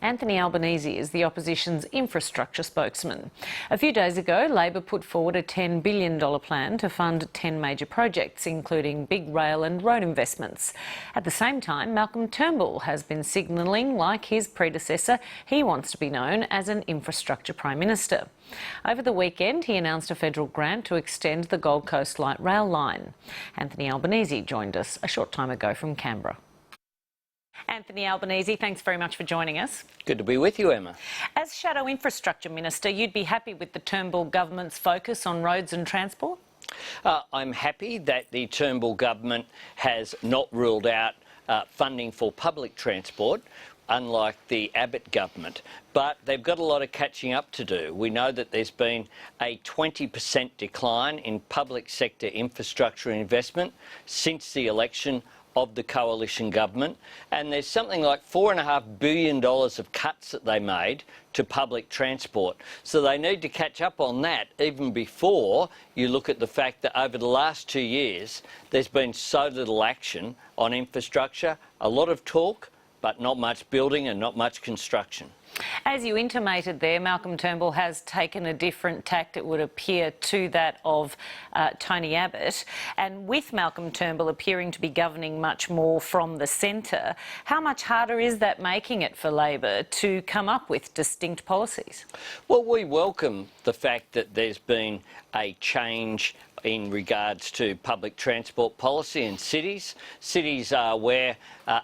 Anthony Albanese is the opposition's infrastructure spokesman. A few days ago, Labor put forward a $10 billion plan to fund 10 major projects, including big rail and road investments. At the same time, Malcolm Turnbull has been signalling, like his predecessor, he wants to be known as an infrastructure Prime Minister. Over the weekend, he announced a federal grant to extend the Gold Coast Light Rail line. Anthony Albanese joined us a short time ago from Canberra. Anthony Albanese, thanks very much for joining us. Good to be with you, Emma. As Shadow Infrastructure Minister, you'd be happy with the Turnbull government's focus on roads and transport? I'm happy that the Turnbull government has not ruled out funding for public transport, unlike the Abbott government, but they've got a lot of catching up to do. We know that there's been a 20% decline in public sector infrastructure investment since the election of the coalition government, and there's something like $4.5 billion of cuts that they made to public transport. So they need to catch up on that even before you look at the fact that over the last 2 years there's been so little action on infrastructure, a lot of talk but not much building and not much construction. As you intimated there, Malcolm Turnbull has taken a different tack, it would appear, to that of Tony Abbott. And with Malcolm Turnbull appearing to be governing much more from the centre, how much harder is that making it for Labor to come up with distinct policies? Well, we welcome the fact that there's been a change in regards to public transport policy in cities. Cities are where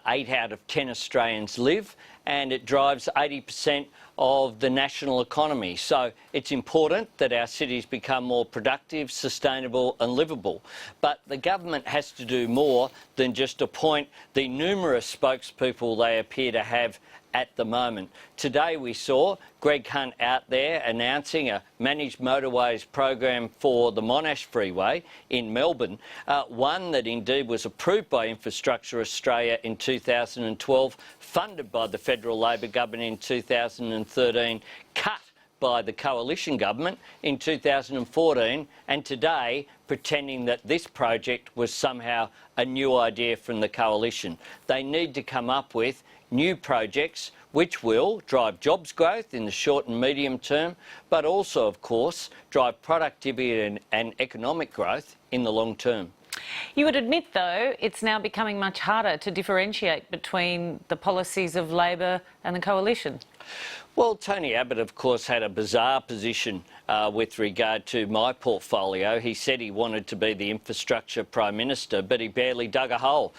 8 out of 10 Australians live, and it drives 80% of the national economy. So it's important that our cities become more productive, sustainable and livable. But the government has to do more than just appoint the numerous spokespeople they appear to have at the moment. Today we saw Greg Hunt out there announcing a managed motorways program for the Monash Freeway in Melbourne, one that indeed was approved by Infrastructure Australia in 2012, funded by the federal Labor government in 2013, cut by the coalition government in 2014, and today pretending that this project was somehow a new idea from the coalition. They need to come up with new projects which will drive jobs growth in the short and medium term, but also, of course, drive productivity and economic growth in the long term. You would admit, though, it's now becoming much harder to differentiate between the policies of Labor and the coalition. Well, Tony Abbott, of course, had a bizarre position with regard to my portfolio. He said he wanted to be the infrastructure Prime Minister, but he barely dug a hole.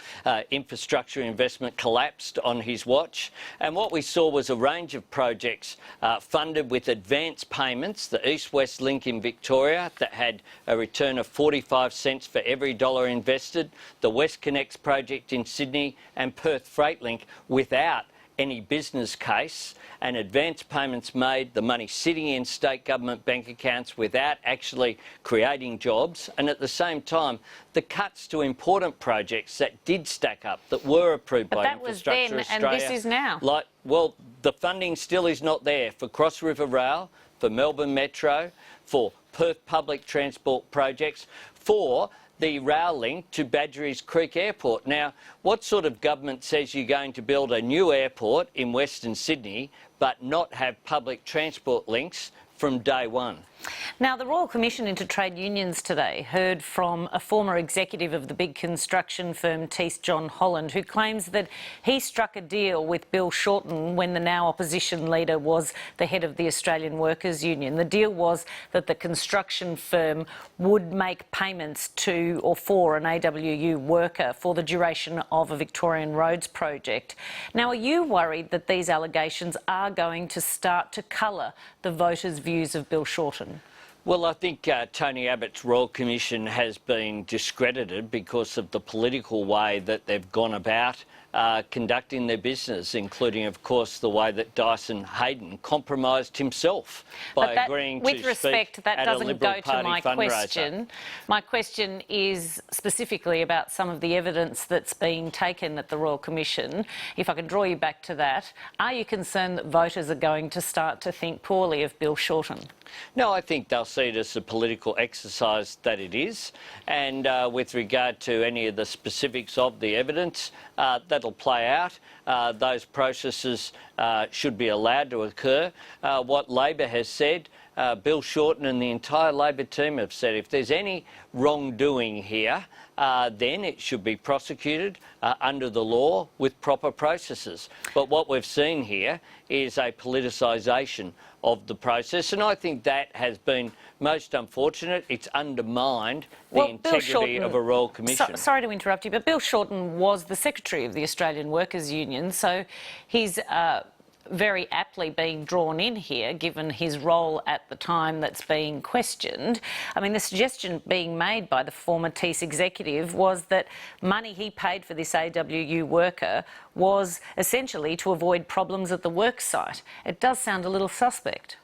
Infrastructure investment collapsed on his watch, and what we saw was a range of projects funded with advance payments. The East-West Link in Victoria that had a return of 45 cents for every dollar invested, the WestConnex project in Sydney and Perth Freight Link without any business case, and advance payments made, the money sitting in state government bank accounts without actually creating jobs, and at the same time the cuts to important projects that did stack up, that were approved by Infrastructure Australia. But that was then, and this is now. Well, the funding still is not there for Cross River Rail, for Melbourne Metro, for Perth public transport projects, for the rail link to Badgerys Creek Airport. Now, what sort of government says you're going to build a new airport in Western Sydney but not have public transport links from day one? Now, the Royal Commission into Trade Unions today heard from a former executive of the big construction firm Thiess John Holland, who claims that he struck a deal with Bill Shorten when the now opposition leader was the head of the Australian Workers Union. The deal was that the construction firm would make payments to or for an AWU worker for the duration of a Victorian roads project. Now, are you worried that these allegations are going to start to colour the voters' views of Bill Shorten? Well, I think Tony Abbott's Royal Commission has been discredited because of the political way that they've gone about conducting their business, including, of course, the way that Dyson Heydon compromised himself by agreeing to speak at a Liberal Party fundraiser. With respect, that doesn't go to my question. My question is specifically about some of the evidence that's being taken at the Royal Commission. If I can draw you back to that, are you concerned that voters are going to start to think poorly of Bill Shorten? No, I think they'll see it as a political exercise that it is, and with regard to any of the specifics of the evidence, that'll they'll play out. Those processes should be allowed to occur. What Labor has said, Bill Shorten and the entire Labor team have said, if there's any wrongdoing here, then it should be prosecuted under the law with proper processes. But what we've seen here is a politicisation of the process, and I think that has been most unfortunate. It's undermined the integrity of a Royal Commission. Sorry to interrupt you, but Bill Shorten was the Secretary of the Australian Workers' Union, so he's very aptly being drawn in here, given his role at the time that's being questioned. I mean, the suggestion being made by the former TEAS executive was that money he paid for this AWU worker was essentially to avoid problems at the work site. It does sound a little suspect.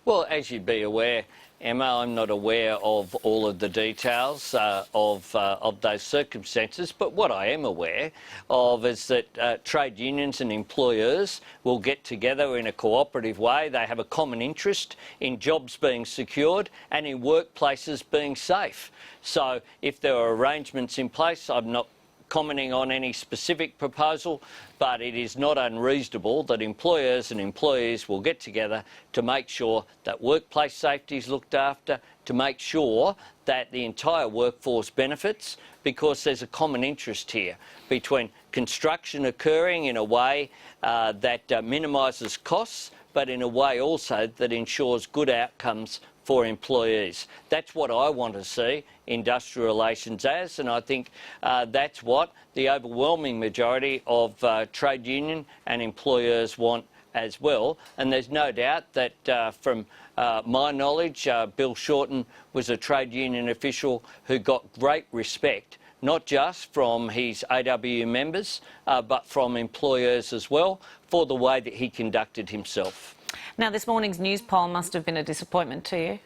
Well, as you'd be aware, Emma, I'm not aware of all of the details of those circumstances, but what I am aware of is that trade unions and employers will get together in a cooperative way. They have a common interest in jobs being secured and in workplaces being safe. So if there are arrangements in place, I'm not commenting on any specific proposal, but it is not unreasonable that employers and employees will get together to make sure that workplace safety is looked after, to make sure that the entire workforce benefits, because there's a common interest here between construction occurring in a way that minimises costs, but in a way also that ensures good outcomes for employees. That's what I want to see industrial relations as, and I think that's what the overwhelming majority of trade union and employers want as well. And there's no doubt that from my knowledge, Bill Shorten was a trade union official who got great respect, not just from his AWU members, but from employers as well, for the way that he conducted himself. Now, this morning's news poll must have been a disappointment to you.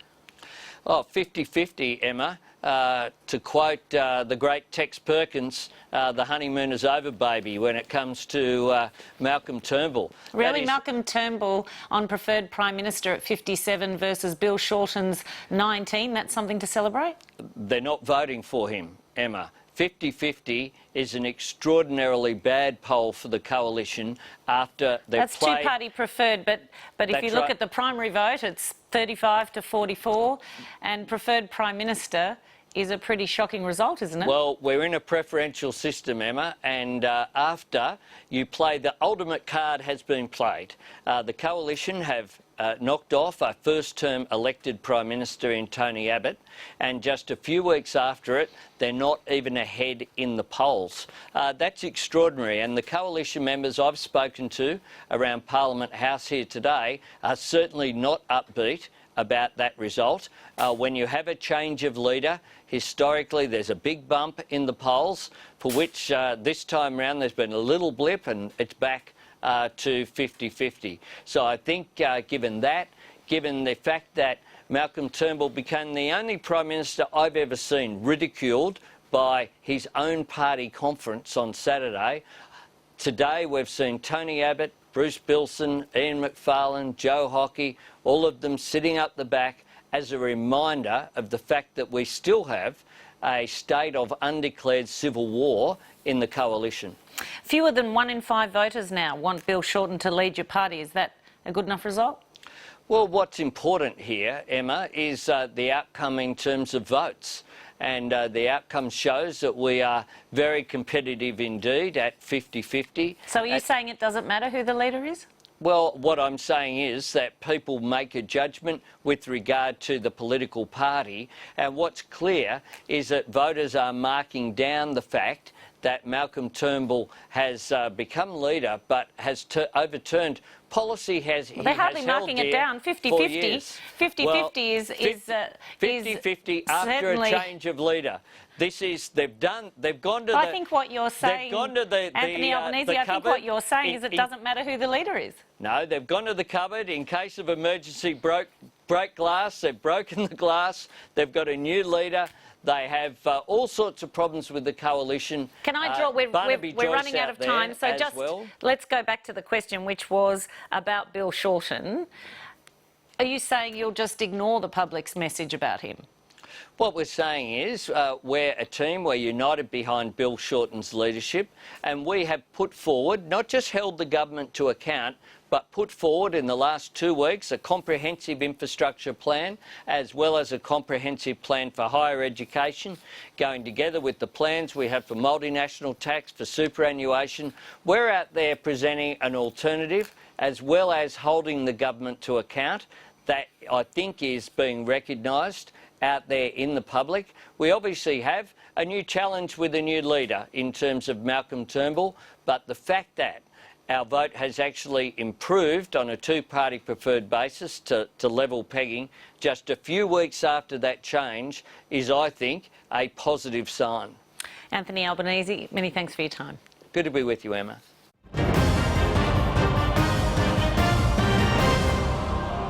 Oh, 50-50, Emma. To quote the great Tex Perkins, the honeymoon is over, baby, when it comes to Malcolm Turnbull. Really? Malcolm Turnbull on preferred Prime Minister at 57 versus Bill Shorten's 19? That's something to celebrate? They're not voting for him, Emma. 50-50 is an extraordinarily bad poll for the coalition after they've That's two-party preferred, but if you look at the primary vote, it's 35 to 44, and preferred Prime Minister is a pretty shocking result, isn't it? Well, we're in a preferential system, Emma, and after you play, the ultimate card has been played. The coalition have knocked off a first-term elected Prime Minister in Tony Abbott, and just a few weeks after it, they're not even ahead in the polls. That's extraordinary, and the coalition members I've spoken to around Parliament House here today are certainly not upbeat about that result. When you have a change of leader, historically there's a big bump in the polls, for which this time round there's been a little blip and it's back to 50-50. So I think given the fact that Malcolm Turnbull became the only Prime Minister I've ever seen ridiculed by his own party conference on Saturday, today we've seen Tony Abbott, Bruce Bilson, Ian Macfarlane, Joe Hockey, all of them sitting up the back as a reminder of the fact that we still have a state of undeclared civil war in the coalition. Fewer than 1 in 5 voters now want Bill Shorten to lead your party. Is that a good enough result? Well, what's important here, Emma, is the outcome in terms of votes. And the outcome shows that we are very competitive indeed at 50-50. So are you saying it doesn't matter who the leader is? Well, what I'm saying is that people make a judgment with regard to the political party, and what's clear is that voters are marking down the fact that Malcolm Turnbull has become leader but has overturned policy. They're hardly marking it down. 50-50. 50-50 is 50-50 after a change of leader. They've gone to I think what you're saying, Anthony Albanese, I think what you're saying is it doesn't matter who the leader is. No, they've gone to the cupboard in case of emergency, break glass. They've broken the glass. They've got a new leader. They have all sorts of problems with the coalition. Can I draw? We're running out of time, so just let's go back to the question, which was about Bill Shorten. Are you saying you'll just ignore the public's message about him? What we're saying is we're a team, we're united behind Bill Shorten's leadership, and we have put forward, not just held the government to account, but put forward in the last 2 weeks a comprehensive infrastructure plan as well as a comprehensive plan for higher education, going together with the plans we have for multinational tax, for superannuation. We're out there presenting an alternative as well as holding the government to account that I think is being recognised out there in the public. We obviously have a new challenge with a new leader in terms of Malcolm Turnbull, but the fact that our vote has actually improved on a two-party preferred basis to level pegging just a few weeks after that change is, I think, a positive sign. Anthony Albanese, many thanks for your time. Good to be with you, Emma.